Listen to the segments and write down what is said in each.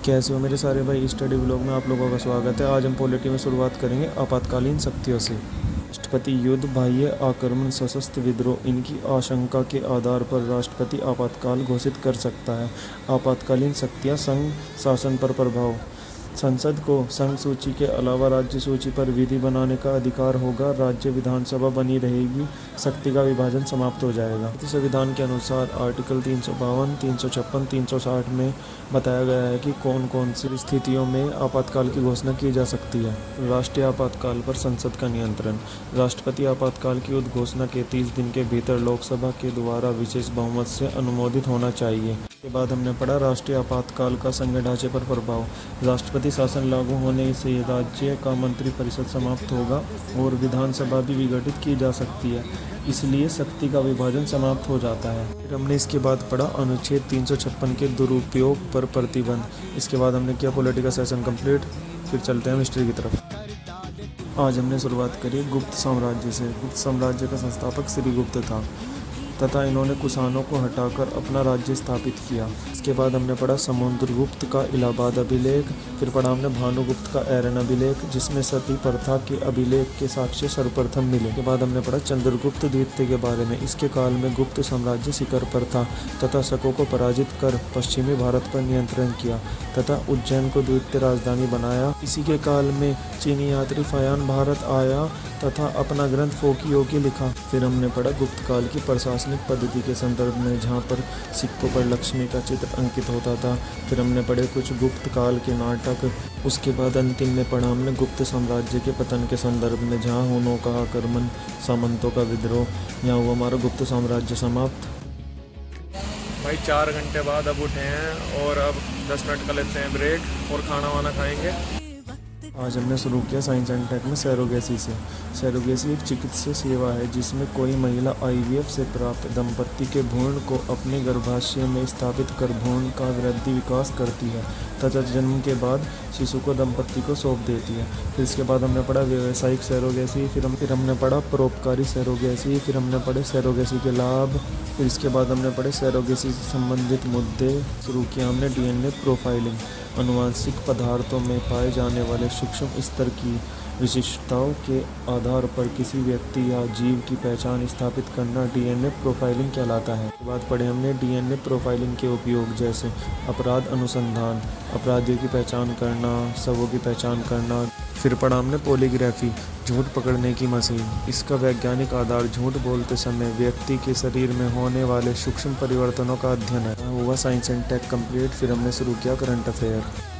कैसे हो मेरे सारे भाई। स्टडी ब्लॉग में आप लोगों का स्वागत है। आज हम पॉलिटी में शुरुआत करेंगे आपातकालीन शक्तियों से। राष्ट्रपति युद्ध, बाह्य आक्रमण, सशस्त्र विद्रोह, इनकी आशंका के आधार पर राष्ट्रपति आपातकाल घोषित कर सकता है। आपातकालीन शक्तियां: संघ शासन पर प्रभाव। संसद को संघ सूची के अलावा राज्य सूची पर विधि बनाने का अधिकार होगा। राज्य विधानसभा बनी रहेगी। शक्ति का विभाजन समाप्त हो जाएगा। संविधान के अनुसार आर्टिकल 352, 356, 360 में बताया गया है कि कौन कौन सी स्थितियों में आपातकाल की घोषणा की जा सकती है। राष्ट्रीय आपातकाल पर संसद का नियंत्रण। राष्ट्रपति आपातकाल की उद्घोषणा के 30 दिन के भीतर लोकसभा के द्वारा विशेष बहुमत से अनुमोदित होना चाहिए। इसके बाद हमने पढ़ा राष्ट्रीय आपातकाल का संघ ढांचे पर प्रभाव। राष्ट्रपति शासन लागू होने से राज्य का मंत्रिपरिषद समाप्त होगा और विधानसभा भी विघटित की जा सकती है, इसलिए शक्ति का विभाजन समाप्त हो जाता है। फिर हमने इसके बाद पढ़ा अनुच्छेद 356 के दुरुपयोग पर प्रतिबंध। इसके बाद हमने किया पॉलिटिकल सेशन कंप्लीट। फिर चलते हैं हिस्ट्री की तरफ। आज हमने शुरुआत करी गुप्त साम्राज्य से। गुप्त साम्राज्य का संस्थापक श्रीगुप्त था तथा इन्होंने कुषाणों को हटाकर अपना राज्य स्थापित किया। इसके बाद हमने पढ़ा समुद्रगुप्त का इलाहाबाद अभिलेख। फिर पढ़ा हमने भानुगुप्त का एरन अभिलेख, जिसमें सती प्रथा के अभिलेख के साक्ष्य सर्वप्रथम मिले। इसके बाद हमने पढ़ा चंद्रगुप्त द्वितीय के बारे में। इसके काल में गुप्त साम्राज्य शिखर पर था तथा शकों को पराजित कर पश्चिमी भारत पर नियंत्रण किया तथा उज्जैन को द्वितीय राजधानी बनाया। इसी के काल में चीनी यात्री फायान भारत आया तथा अपना ग्रंथ फोकियोकी लिखा। फिर हमने पढ़ा गुप्त काल की प्रशासनिक पद्धति के संदर्भ में, जहाँ पर सिक्कों पर लक्ष्मी का चित्र अंकित होता था। फिर हमने पढ़े कुछ गुप्त काल के नाटक। उसके बाद अंतिम में पढ़ा हमने गुप्त साम्राज्य के पतन के संदर्भ में, जहाँ हुनों का आक्रमण, सामंतों का विद्रोह, यहाँ हुआ हमारा गुप्त साम्राज्य समाप्त। भाई 4 घंटे बाद अब उठे हैं और अब 10 मिनट का लेते हैं ब्रेक और खाना वाना खाएंगे। आज हमने शुरू किया साइंस एंड टेक में सैरोगेसी से। सैरोगेसी एक चिकित्सीय सेवा है जिसमें कोई महिला आईवीएफ से प्राप्त दंपत्ति के भ्रूण को अपने गर्भाशय में स्थापित कर भ्रूण का वृद्धि विकास करती है तथा जन्म के बाद शिशु को दंपत्ति को सौंप देती है। फिर इसके बाद हमने पढ़ा व्यावसायिक सैरोगेसी। फिर हमने पढ़ा परोपकारी सैरोगेसी। फिर हमने पढ़े सैरोगेसी के लाभ। फिर इसके बाद हमने पढ़े सैरोगेसी से संबंधित मुद्दे। शुरू किया हमने डीएनए प्रोफाइलिंग। अनुवांशिक पदार्थों में पाए जाने वाले सूक्ष्म स्तर की विशिष्टताओं के आधार पर किसी व्यक्ति या जीव की पहचान स्थापित करना डीएनए प्रोफाइलिंग कहलाता है। इसके बाद पढ़े हमने डीएनए प्रोफाइलिंग के उपयोग, जैसे अपराध अनुसंधान, अपराधियों की पहचान करना, शवों की पहचान करना। फिर पढ़ा हमने पॉलीग्राफी, झूठ पकड़ने की मशीन। इसका वैज्ञानिक आधार झूठ बोलते समय व्यक्ति के शरीर में होने वाले सूक्ष्म परिवर्तनों का अध्ययन है। हुआ साइंस एंड टेक कंप्लीट। फिर हमने शुरू किया करंट अफेयर।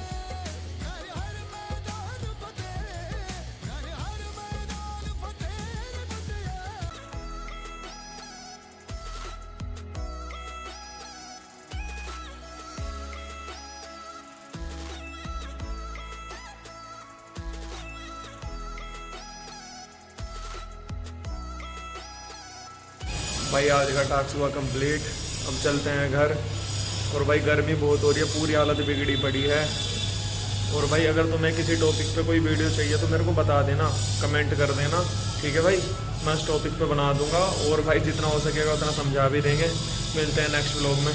भाई आज का टास्क हुआ कंप्लीट। अब चलते हैं घर। और भाई गर्मी बहुत हो रही है, पूरी हालत बिगड़ी पड़ी है। और भाई अगर तुम्हें किसी टॉपिक पे कोई वीडियो चाहिए तो मेरे को बता देना, कमेंट कर देना, ठीक है भाई। मैं इस टॉपिक पे बना दूंगा और भाई जितना हो सकेगा उतना समझा भी देंगे। मिलते हैं नेक्स्ट व्लॉग में।